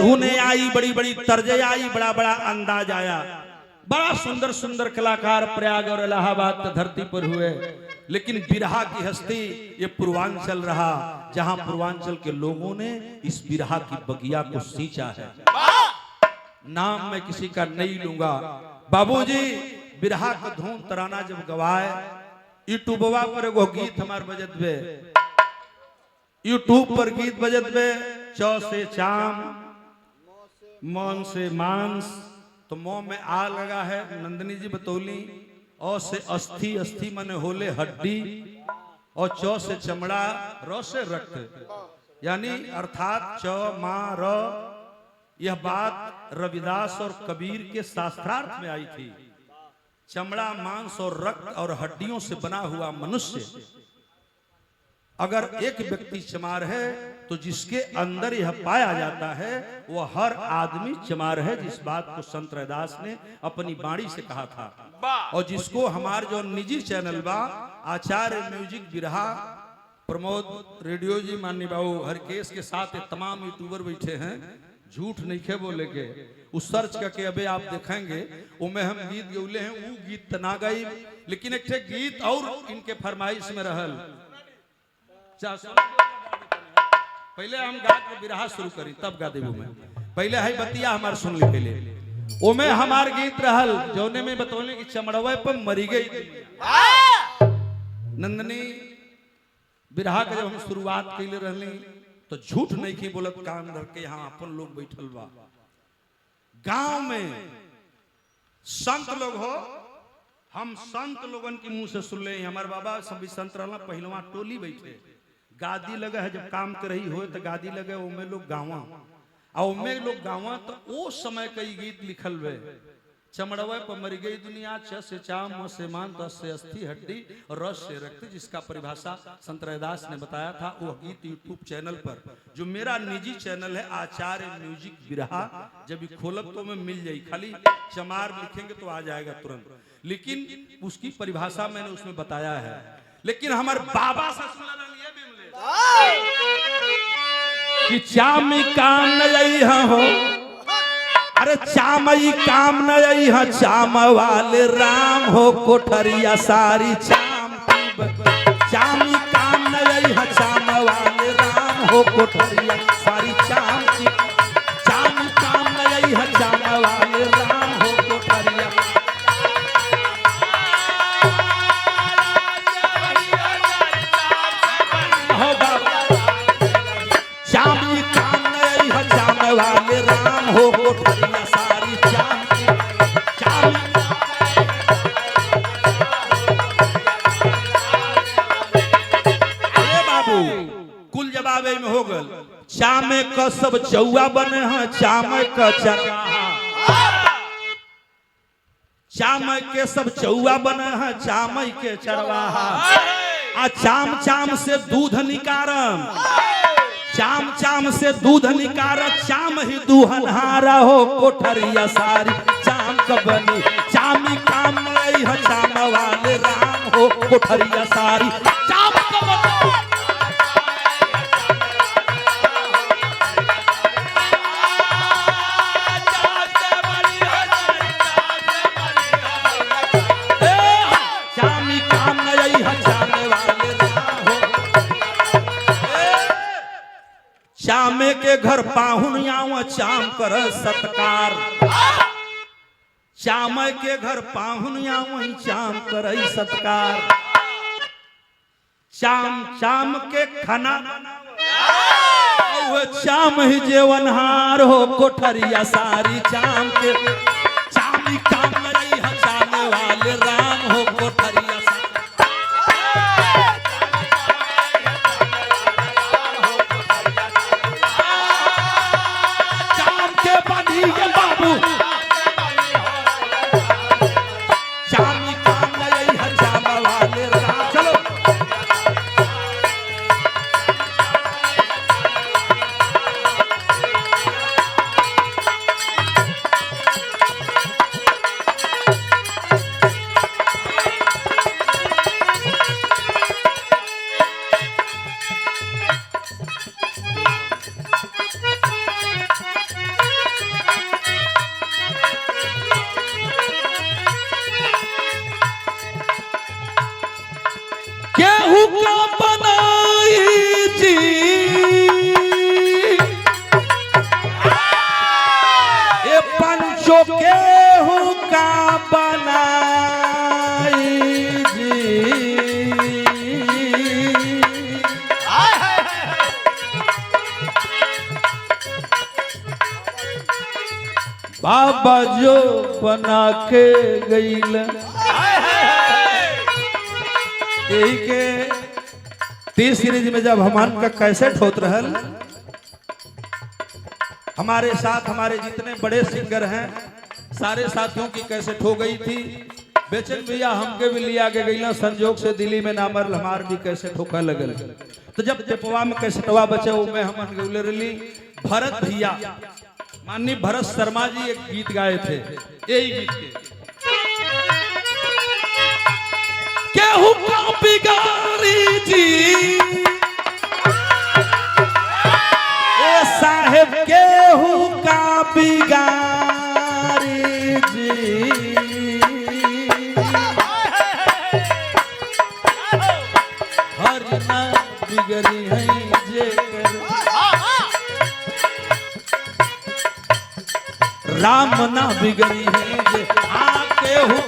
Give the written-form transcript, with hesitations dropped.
धुनें आई, बड़ी बड़ी तर्जे आई, बड़ा बड़ा अंदाज आया। बड़ा सुंदर सुंदर कलाकार प्रयाग और इलाहाबाद की धरती पर हुए। लेकिन बिरहा की हस्ती ये पूर्वांचल रहा, जहां पूर्वांचल के लोगों ने इस बिरहा की बगिया को सींचा है। नाम मैं किसी का नहीं लूंगा। बाबूजी बिरहा का धूम तराना जब गवाए, यूट्यूबवा पर एगो गीत हमार बजत बे, यूट्यूब पर गीत बजत बे, चौ से चाम मौन से मांस, तो मोह में आ लगा है, नंदिनी जी बतौली। औ से अस्थि, अस्थि माने होले हड्डी, और चौ से चमड़ा, र से रक्त, यानी अर्थात च मा र। यह बात रविदास और कबीर के शास्त्रार्थ में आई थी। चमड़ा, मांस और रक्त और हड्डियों से बना हुआ मनुष्य अगर एक व्यक्ति चमार है, तो जिसके अंदर यह पाया जाता है वह हर आदमी चमार है। जिस बात को संत रैदास ने अपनी बाणी से कहा था, और जिसको हमार जो निजी चैनल बा आचार्य म्यूजिक बिरहा, प्रमोद रेडियो जी, माननीय बाबू हरकेश के साथ तमाम यूट्यूबर बैठे हैं, झूठ नहीं खे बोले के, उस सर्च करके अबे आप देखेंगे उमें हम गीत गौले हैं। वो गीत ना गई, लेकिन एक गीत और इनके फरमाइश में रहल। पहले हम गा के बिरहा शुरू करी, तब गा देबू मैं। पहले है बतिया हमार सुन ली। पहले ओमे हमार गीत रहल, जौने में बतौले कि चमड़वे पर मरी गई नंदनी। बिरहा के जब हम शुरुआत कैले रहली, तो झूठ नहीं की बोलत, कान धर के यहाँ अपन लोग बैठल बा। गांव में संत लोग हो, हम संत लोगन के मुंह से सुन ले। हमारे बाबा सब संत रहला, पहलवा टोली बैठे, गादी लगे है, जब काम कर रही हो तो गादी लगे, उमे लोग गावा, और उमे लोग गावा। तो वो समय कई गीत लिखल वे, चमड़वे पर मर गई दुनिया, च से चाम, म से मान, दस से अस्थि हड्डी, और रस से रक्त, जिसका परिभाषा संत रैदास ने बताया था। वो गीत यूट्यूब चैनल पर, जो मेरा निजी चैनल है आचार्य म्यूजिक बिरहा, जब खोलब तो मैं मिल जाई। खाली चमार लिखेंगे तो आ जाएगा तुरंत, लेकिन उसकी परिभाषा मैंने उसमें बताया है। लेकिन हमारे बाबा से कि चामी काम नहीं हो, अरे चामई काम नहीं है, चाम वाले राम हो, कोठरिया सारी चाम की, चामी काम नहीं है, चाम वाले राम हो, कोठरिया सारी चाम की, चामी काम नहीं है, चाम वाले राम हो, कोठरिया। चामी काम नहीं है, चाम वाले राम हो, कोठरिया सारी चाम की, चाम। अरे बाबू कुल जवाबे में हो गल। चामे का सब चौआ बने हैं, चामे का चरवाहा, चामे के सब चौआ बने हैं, चामे के चरवाहा। आ चाम चाम से दूध निकारम, चाम चाम से दूध निकारा, चाम ही दूहनहारा हो, कोठरिया सारी चाम कबनी, चामी काम नहीं है, चाम वाले राम हो, कोठरिया सारी चाम कबनी। चामी काम नहीं है, चाम वाले राम हो। चामे के घर पाहुन आव, चाम कर सत्कार, चामे के घर पाहुन आव, चाम कर सत्कार। चाम चाम के खाना चाम ही जेवनहार हो, कोठरिया सारी चाम के, चामी काम नहीं है, चाम वाले राम हो, कोठरिया सारी। बाबू चामी काम नहीं है, चाम वाले राम। चलो का बनाई जी बाबा जो बना के गईल यही के 30 सीरीज में जब हमान का कैसेट होत रहल हमारे साथ हमारे जितने बड़े सिंगर हैं सारे साथियों की कैसेट हो गई थी। बेचन भैया हमके भी लिया के गई संजोग से दिल्ली में नामर हमार भी कैसेट होकर लगल। तो जब टेपवा में कैसेटवा बचे में हम गौले रली भरत भैया माननीय भरत शर्मा जी एक गीत गाए थे यही गीत के केहू का बिगाड़ी जी ए साहेब केहू का बिगाड़ी जी हर ना बिगड़ी है जेकर राम ना बिगड़ी है जे केहू